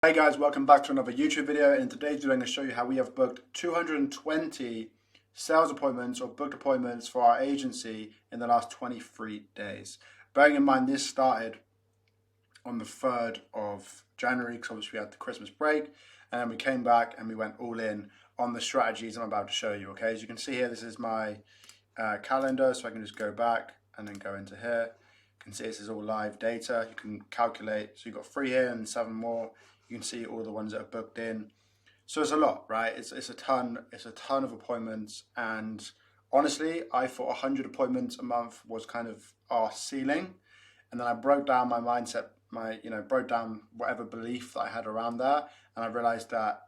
Hey guys, welcome back to another YouTube video. In today's video I'm going to show you how we have booked 220 sales appointments or booked appointments for our agency in the last 23 days. Bearing in mind this started on the 3rd of January because obviously we had the Christmas break, and then we came back and we went all in on the strategies I'm about to show you. Okay, as you can see here, this is my calendar, so I can just go back and then go into here. You can see this is all live data. You can calculate, so you've got 3 here and 7 more. You can see all the ones that are booked in. So it's a lot, right? It's a ton of appointments, and honestly, I thought 100 appointments a month was kind of our ceiling. And then I broke down my mindset, broke down whatever belief that I had around that, and I realized that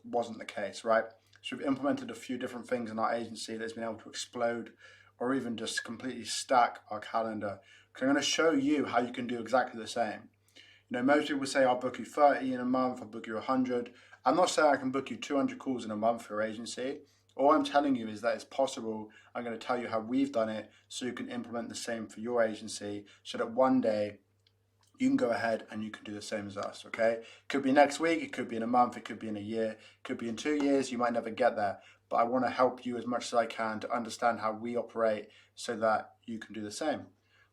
wasn't the case, right? So we've implemented a few different things in our agency that's been able to explode or even just completely stack our calendar. Because I'm going to show you how you can do exactly the same. You know, most people say I'll book you 30 in a month, I'll book you 100. I'm not saying I can book you 200 calls in a month for your agency. All I'm telling you is that it's possible. I'm going to tell you how we've done it so you can implement the same for your agency, so that one day you can go ahead and you can do the same as us, okay? It could be next week, it could be in a month, it could be in a year, it could be in 2 years, you might never get there. But I want to help you as much as I can to understand how we operate so that you can do the same,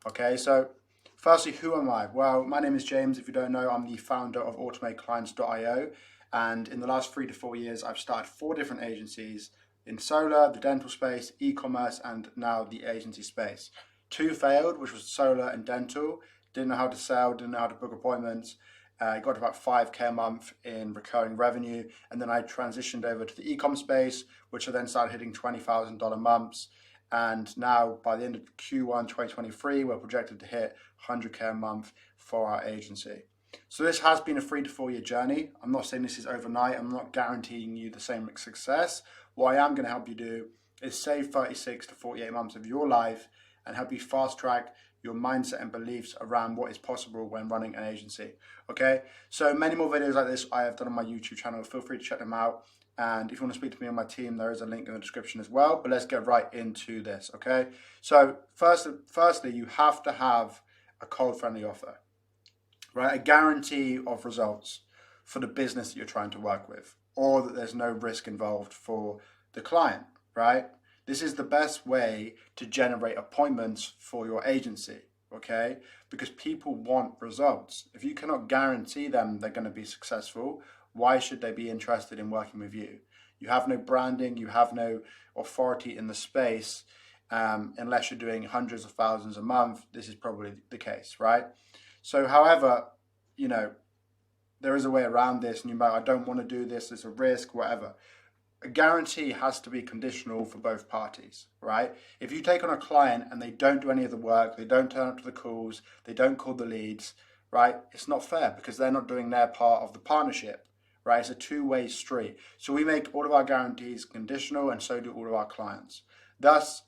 okay? So firstly, who am I? Well, my name is James. If you don't know, I'm the founder of automateclients.io. And in the last 3 to 4 years, I've started 4 different agencies in solar, the dental space, e-commerce, and now the agency space. 2 failed, which was solar and dental. Didn't know how to sell, didn't know how to book appointments. Got about 5K a month in recurring revenue. And then I transitioned over to the e-com space, which I then started hitting $20,000 months. And now by the end of Q1 2023, we're projected to hit 100K a month for our agency. So this has been a 3 to 4 year journey. I'm not saying this is overnight. I'm not guaranteeing you the same success. What I am going to help you do is save 36 to 48 months of your life and help you fast track your mindset and beliefs around what is possible when running an agency. Okay, so many more videos like this I have done on my YouTube channel. Feel free to check them out. And if you want to speak to me on my team, there is a link in the description as well. But let's get right into this, okay? So firstly, you have to have a cold-friendly offer, right? A guarantee of results for the business that you're trying to work with, or that there's no risk involved for the client, right? This is the best way to generate appointments for your agency, okay? Because people want results. If you cannot guarantee them they're going to be successful, why should they be interested in working with you? You have no branding, you have no authority in the space, unless you're doing hundreds of thousands a month. This is probably the case, right? So however, you know, there is a way around this, and you might, I don't want to do this, it's a risk, whatever. A guarantee has to be conditional for both parties, right? If you take on a client and they don't do any of the work, they don't turn up to the calls, they don't call the leads, right? It's not fair because they're not doing their part of the partnership, right? It's a two-way street. So we make all of our guarantees conditional, and so do all of our clients. Thus,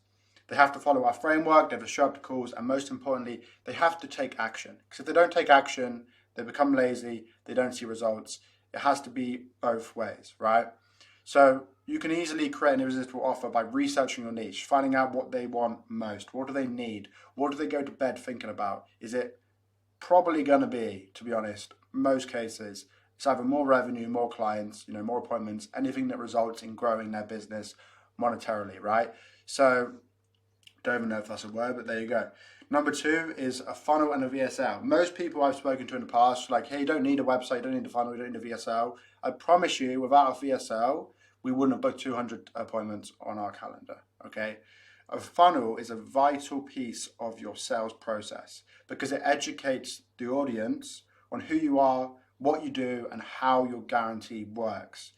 they have to follow our framework, they have to show up to calls, and most importantly, they have to take action. Because if they don't take action, they become lazy, they don't see results. It has to be both ways, right? So you can easily create an irresistible offer by researching your niche, finding out what they want most. What do they need? What do they go to bed thinking about? Is it probably going to be, to be honest, most cases, it's either more revenue, more clients, more appointments, anything that results in growing their business monetarily, right? So don't even know if that's a word, but there you go. Number 2 is a funnel and a VSL. Most people I've spoken to in the past are like, hey, you don't need a website, you don't need a funnel, you don't need a VSL. I promise you, without a VSL, we wouldn't have booked 200 appointments on our calendar, okay? A funnel is a vital piece of your sales process because it educates the audience on who you are, what you do, and how your guarantee works.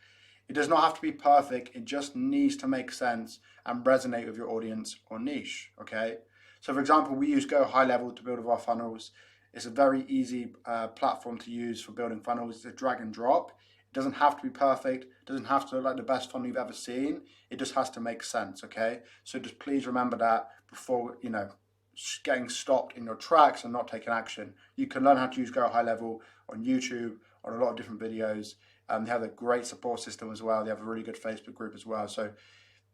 It does not have to be perfect, it just needs to make sense and resonate with your audience or niche, okay? So for example, we use Go High Level to build our funnels. It's a very easy platform to use for building funnels. It's a drag and drop. It doesn't have to be perfect. It doesn't have to look like the best funnel you've ever seen. It just has to make sense, okay? So just please remember that before, getting stopped in your tracks and not taking action. You can learn how to use Go High Level on YouTube, on a lot of different videos. They have a great support system as well. They have a really good Facebook group as well. So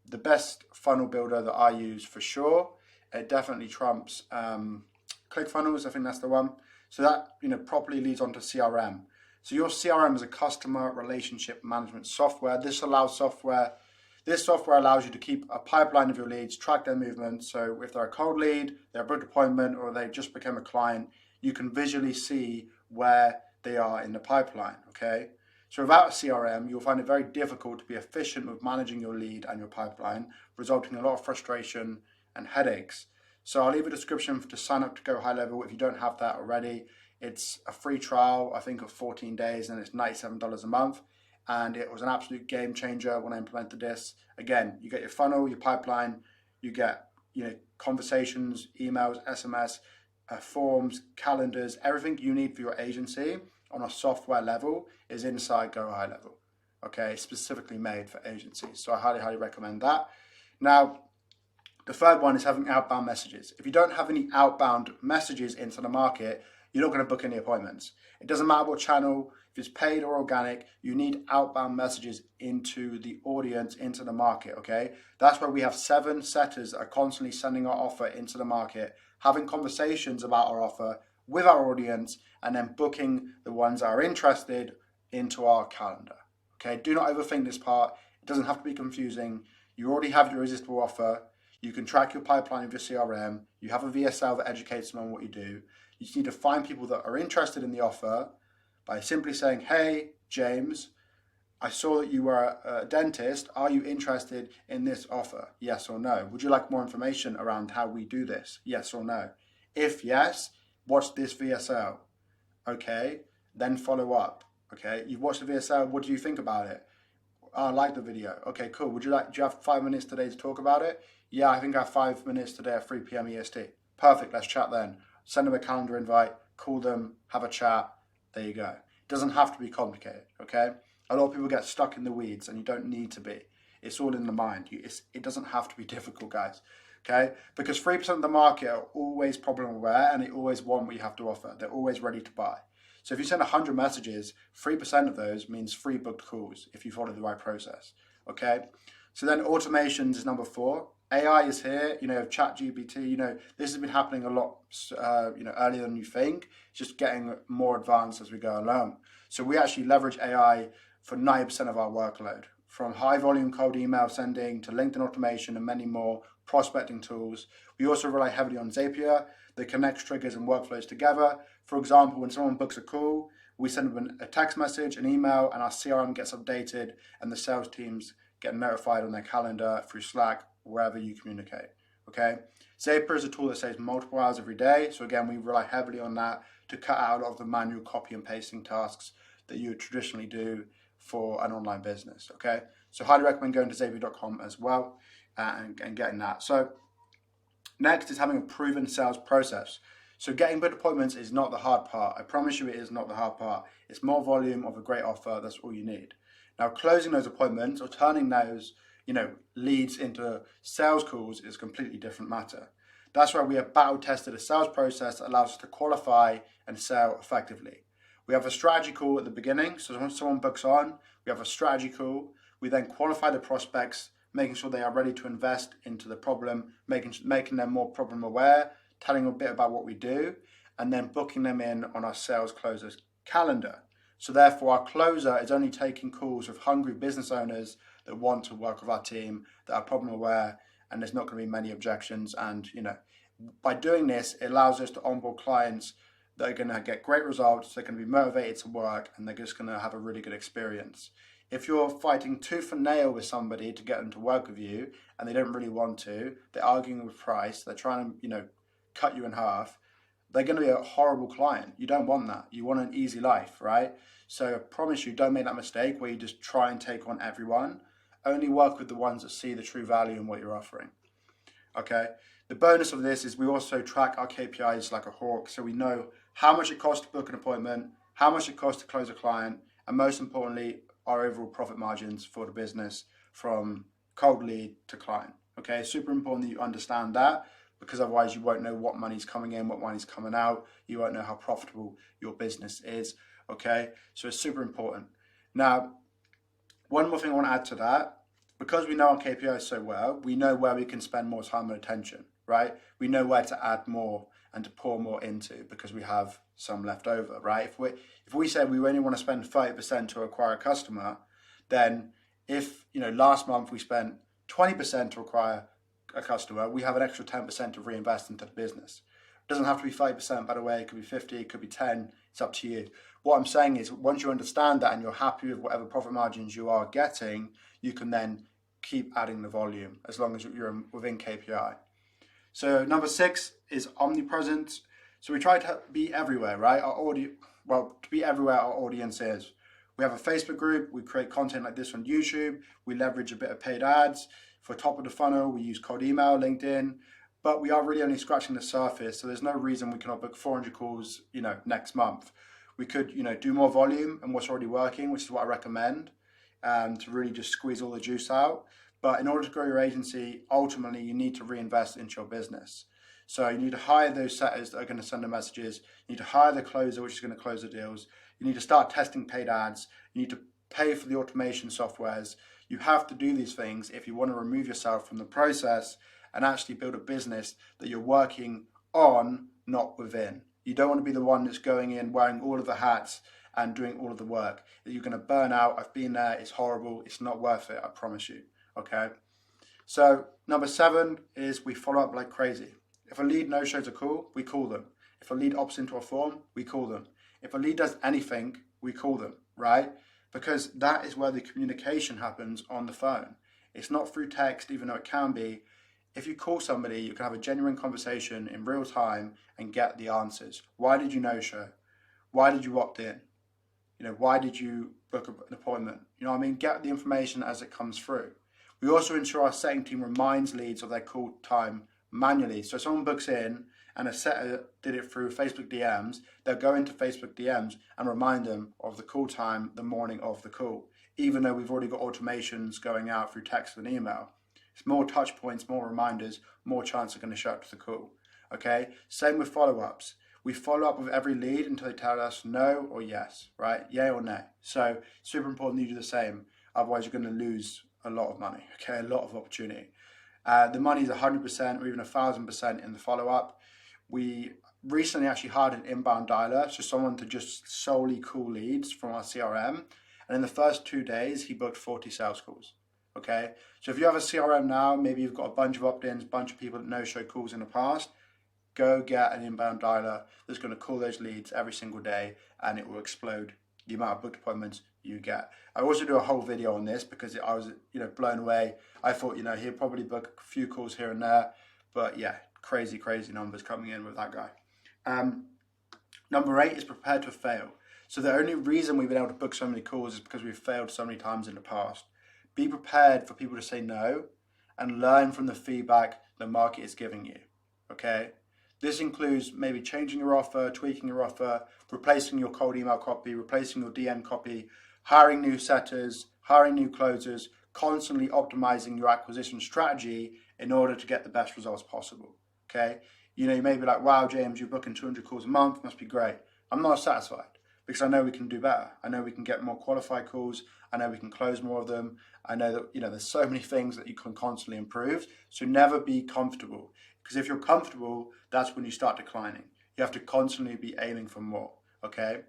the best funnel builder that I use for sure, it definitely trumps ClickFunnels. I think that's the one. So that properly leads on to CRM. So your CRM is a customer relationship management software. This software allows you to keep a pipeline of your leads, track their movement. So if they're a cold lead, they're a booked appointment, or they just become a client, you can visually see where they are in the pipeline, okay? So without a CRM, you'll find it very difficult to be efficient with managing your lead and your pipeline, resulting in a lot of frustration and headaches. So I'll leave a description to sign up to Go High Level if you don't have that already. It's a free trial, I think, of 14 days, and it's $97 a month. And it was an absolute game changer when I implemented this. Again, you get your funnel, your pipeline, you get conversations, emails, SMS, forms, calendars, everything you need for your agency on a software level is inside Go High Level. Okay, specifically made for agencies. So I highly, highly recommend that. Now, the third one is having outbound messages. If you don't have any outbound messages into the market, you're not going to book any appointments. It doesn't matter what channel, if it's paid or organic, you need outbound messages into the audience, into the market, okay? That's why we have 7 setters that are constantly sending our offer into the market, having conversations about our offer with our audience, and then booking the ones that are interested into our calendar, okay? Do not overthink this part. It doesn't have to be confusing. You already have your irresistible offer. You can track your pipeline with your CRM. You have a VSL that educates them on what you do. You just need to find people that are interested in the offer by simply saying, hey, James, I saw that you were a dentist. Are you interested in this offer? Yes or no? Would you like more information around how we do this? Yes or no? If yes, watch this VSL. Okay, then follow up. Okay, you've watched the VSL. What do you think about it? Oh, I like the video. Okay, cool. Do you have 5 minutes today to talk about it? Yeah, I think I have 5 minutes today at 3 p.m. EST. Perfect. Let's chat then. Send them a calendar invite, call them, have a chat. There you go. It doesn't have to be complicated, okay? A lot of people get stuck in the weeds, and you don't need to be. It's all in the mind. It doesn't have to be difficult, guys, okay? Because 3% of the market are always problem aware, and they always want what you have to offer. They're always ready to buy. So if you send 100 messages, 3% of those means 3 booked calls if you follow the right process, okay? So then automations is number 4. AI is here, ChatGPT, this has been happening a lot, earlier than you think. It's just getting more advanced as we go along. So we actually leverage AI for 90% of our workload, from high volume cold email sending to LinkedIn automation and many more prospecting tools. We also rely heavily on Zapier that connects triggers and workflows together. For example, when someone books a call, we send them a text message, an email, and our CRM gets updated, and the sales teams get notified on their calendar through Slack, wherever you communicate, okay? Zapier is a tool that saves multiple hours every day. So again, we rely heavily on that to cut out a lot of the manual copy and pasting tasks that you would traditionally do for an online business, okay? So highly recommend going to zapier.com as well and getting that. So next is having a proven sales process. So getting booked appointments is not the hard part. I promise you it is not the hard part. It's more volume of a great offer. That's all you need. Now, closing those appointments or turning those leads into sales calls is a completely different matter. That's why we have battle tested a sales process that allows us to qualify and sell effectively. We have a strategy call at the beginning. So when someone books on, we have a strategy call. We then qualify the prospects, making sure they are ready to invest into the problem, making them more problem aware, telling them a bit about what we do, and then booking them in on our sales closers calendar. So therefore, our closer is only taking calls with hungry business owners that want to work with our team, that are problem aware, and there's not going to be many objections. And, by doing this, it allows us to onboard clients that are going to get great results, they're going to be motivated to work, and they're just going to have a really good experience. If you're fighting tooth and nail with somebody to get them to work with you, and they don't really want to, they're arguing with price, they're trying to, cut you in half, they're going to be a horrible client. You don't want that. You want an easy life, right? So I promise you, don't make that mistake where you just try and take on everyone. Only work with the ones that see the true value in what you're offering. Okay. The bonus of this is we also track our KPIs like a hawk. So we know how much it costs to book an appointment, how much it costs to close a client, and most importantly, our overall profit margins for the business from cold lead to client. Okay. Super important that you understand that, because otherwise you won't know what money's coming in, what money's coming out. You won't know how profitable your business is. Okay. So it's super important. Now, one more thing I want to add to that, because we know our KPIs so well, we know where we can spend more time and attention, right? We know where to add more and to pour more into because we have some left over, right? If we say we only want to spend 30% to acquire a customer, then if, last month we spent 20% to acquire a customer, we have an extra 10% to reinvest into the business. It doesn't have to be 5%, by the way. It could be 50, it could be 10. It's up to you. What I'm saying is, once you understand that and you're happy with whatever profit margins you are getting, you can then keep adding the volume as long as you're within KPI. So number 6 is omnipresent. So we try to be everywhere, right? To be everywhere our audience is. We have a Facebook group. We create content like this on YouTube. We leverage a bit of paid ads. For top of the funnel, we use cold email, LinkedIn. But we are really only scratching the surface. So there's no reason we cannot book 400 calls, next month. We could, do more volume and what's already working, which is what I recommend, to really just squeeze all the juice out. But in order to grow your agency, ultimately, you need to reinvest into your business. So you need to hire those setters that are going to send the messages. You need to hire the closer, which is going to close the deals. You need to start testing paid ads. You need to pay for the automation softwares. You have to do these things if you want to remove yourself from the process and actually build a business that you're working on, not within. You don't want to be the one that's going in, wearing all of the hats and doing all of the work. You're going to burn out. I've been there. It's horrible. It's not worth it. I promise you. Okay. So number 7 is we follow up like crazy. If a lead no-shows a call, we call them. If a lead opts into a form, we call them. If a lead does anything, we call them, right? Because that is where the communication happens on the phone. It's not through text, even though it can be. If you call somebody, you can have a genuine conversation in real time and get the answers. Why did you no-show? Why did you opt in? Why did you book an appointment? Get the information as it comes through. We also ensure our setting team reminds leads of their call time manually. So if someone books in and a setter did it through Facebook DMs, they'll go into Facebook DMs and remind them of the call time the morning of the call, even though we've already got automations going out through text and email. It's more touch points, more reminders, more chance they're going to show up to the call. Okay? Same with follow-ups. We follow up with every lead until they tell us no or yes, right? Yay or nay. So super important you do the same. Otherwise, you're going to lose a lot of money, okay? A lot of opportunity. The money is 100% or even 1,000% in the follow-up. We recently actually hired an inbound dialer, so someone to just solely call leads from our CRM. And in the first 2 days, he booked 40 sales calls. Okay, so if you have a CRM now, maybe you've got a bunch of opt-ins, bunch of people that no-show calls in the past, go get an inbound dialer that's going to call those leads every single day, and it will explode the amount of booked appointments you get. I also do a whole video on this because I was, blown away. I thought, he'll probably book a few calls here and there, but yeah, crazy numbers coming in with that guy. Number 8 is prepared to fail. So the only reason we've been able to book so many calls is because we've failed so many times in the past. Be prepared for people to say no and learn from the feedback the market is giving you, okay? This includes maybe changing your offer, tweaking your offer, replacing your cold email copy, replacing your DM copy, hiring new setters, hiring new closers, constantly optimizing your acquisition strategy in order to get the best results possible, okay? You may be like, wow, James, you're booking 200 calls a month, must be great. I'm not satisfied because I know we can do better. I know we can get more qualified calls. I know we can close more of them. I know that, there's so many things that you can constantly improve. So never be comfortable, because if you're comfortable, that's when you start declining. You have to constantly be aiming for more, okay?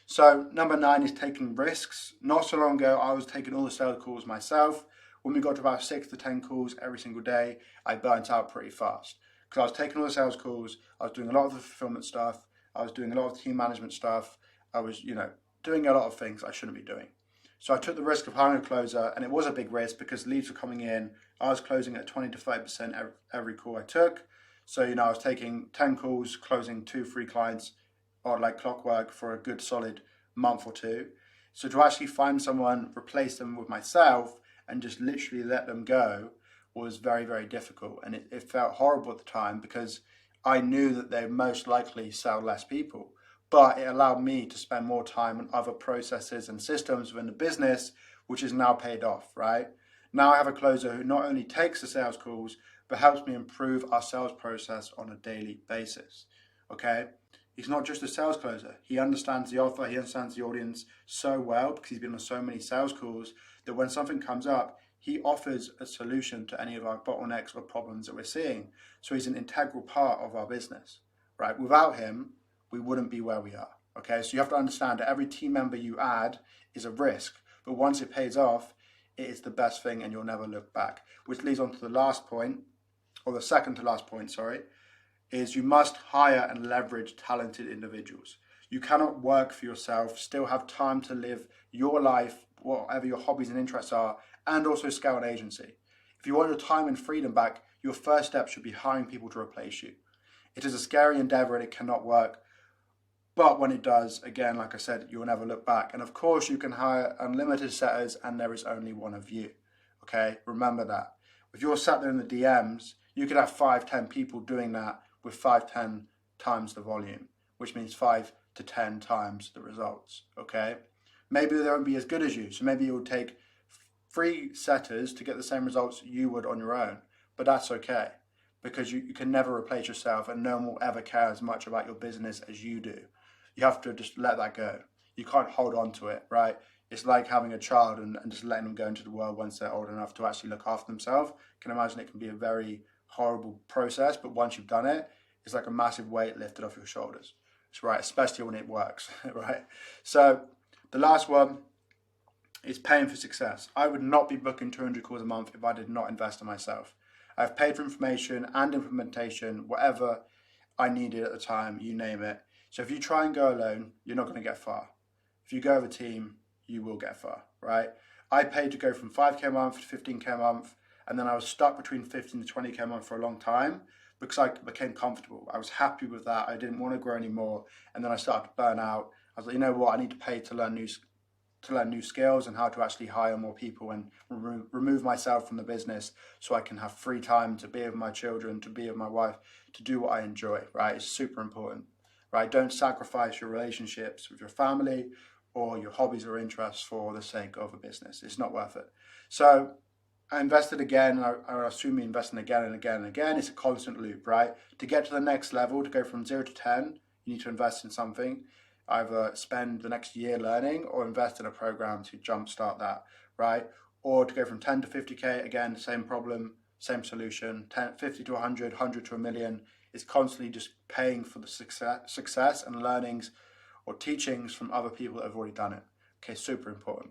So number 9 is taking risks. Not so long ago, I was taking all the sales calls myself. When we got to about 6 to 10 calls every single day, I burnt out pretty fast because I was taking all the sales calls. I was doing a lot of the fulfillment stuff. I was doing a lot of team management stuff. I was, doing a lot of things I shouldn't be doing. So I took the risk of hiring a closer, and it was a big risk because leads were coming in. I was closing at 20 to 5% every call I took. So, I was taking 10 calls, closing 2-3 clients, or like clockwork for a good solid month or 2. So to actually find someone, replace them with myself, and just literally let them go was very, very difficult. And it felt horrible at the time because I knew that they most likely sell less people. But it allowed me to spend more time on other processes and systems within the business, which is now paid off, right? Now I have a closer who not only takes the sales calls, but helps me improve our sales process on a daily basis, okay? He's not just a sales closer. He understands the offer, he understands the audience so well because he's been on so many sales calls that when something comes up, he offers a solution to any of our bottlenecks or problems that we're seeing. So he's an integral part of our business, right? Without him, we wouldn't be where we are. Okay, so you have to understand that every team member you add is a risk, but once it pays off, it is the best thing and you'll never look back. Which leads on to the last point, or the second to last point, sorry, is you must hire and leverage talented individuals. You cannot work for yourself, still have time to live your life, whatever your hobbies and interests are, and also scale an agency. If you want your time and freedom back, your first step should be hiring people to replace you. It is a scary endeavor and it cannot work. But when it does, again, like I said, you'll never look back. And of course, you can hire unlimited setters and there is only one of you. Okay, remember that. If you're sat there in the DMs, you could have 5-10 people doing that with 5-10 times the volume, which means 5 to 10 times the results. Okay, maybe they won't be as good as you. So maybe it will take 3 setters to get the same results you would on your own. But that's okay, because you can never replace yourself and no one will ever care as much about your business as you do. You have to just let that go. You can't hold on to it, right? It's like having a child and just letting them go into the world once they're old enough to actually look after themselves. I can imagine it can be a very horrible process, but once you've done it, it's like a massive weight lifted off your shoulders. It's right, especially when it works, right? So the last one is paying for success. I would not be booking 200 calls a month if I did not invest in myself. I've paid for information and implementation, whatever I needed at the time, you name it. So if you try and go alone, you're not going to get far. If you go with a team, you will get far, right? I paid to go from 5K a month to 15K a month, and then I was stuck between 15 to 20K a month for a long time because I became comfortable. I was happy with that. I didn't want to grow anymore. And then I started to burn out. I was like, you know what? I need to pay to learn new skills and how to actually hire more people and remove myself from the business so I can have free time to be with my children, to be with my wife, to do what I enjoy, right? It's super important, right? Don't sacrifice your relationships with your family or your hobbies or interests for the sake of a business. It's not worth it. So I invested again, and I assume you invest in again and again and again. It's a constant loop, right? To get to the next level, to go from 0 to 10, you need to invest in something. Either spend the next year learning or invest in a program to jumpstart that, right? Or to go from 10 to 50K, again, same problem, same solution. 50 to 100, 100 to a million. It's constantly just paying for the success and learnings or teachings from other people that have already done it. Okay, super important.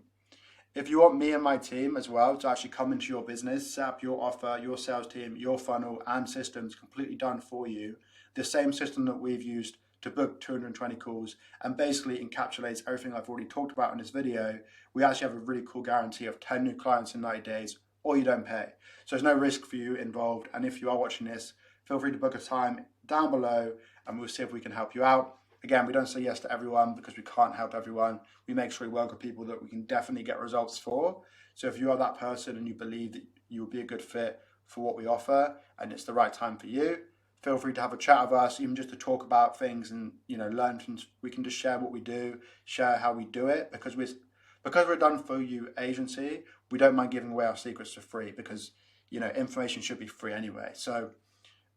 If you want me and my team as well to actually come into your business, set up your offer, your sales team, your funnel and systems completely done for you, the same system that we've used to book 220 calls and basically encapsulates everything I've already talked about in this video, we actually have a really cool guarantee of 10 new clients in 90 days, or you don't pay. So there's no risk for you involved. And if you are watching this, feel free to book a time down below and we'll see if we can help you out. Again, we don't say yes to everyone because we can't help everyone. We make sure we work with people that we can definitely get results for. So if you are that person and you believe that you will be a good fit for what we offer and it's the right time for you, feel free to have a chat with us, even just to talk about things and learn things. We can just share what we do, share how we do it, because we're a done for you agency. We don't mind giving away our secrets for free because information should be free anyway. So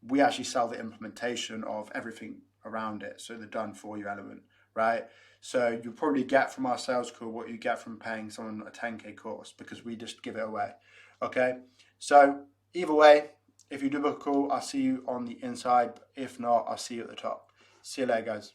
we actually sell the implementation of everything around it, so the done for you element, right? So you probably get from our sales call what you get from paying someone a 10K course because we just give it away. Okay, so either way, if you do book a call, I'll see you on the inside. If not, I'll see you at the top. See you later, guys.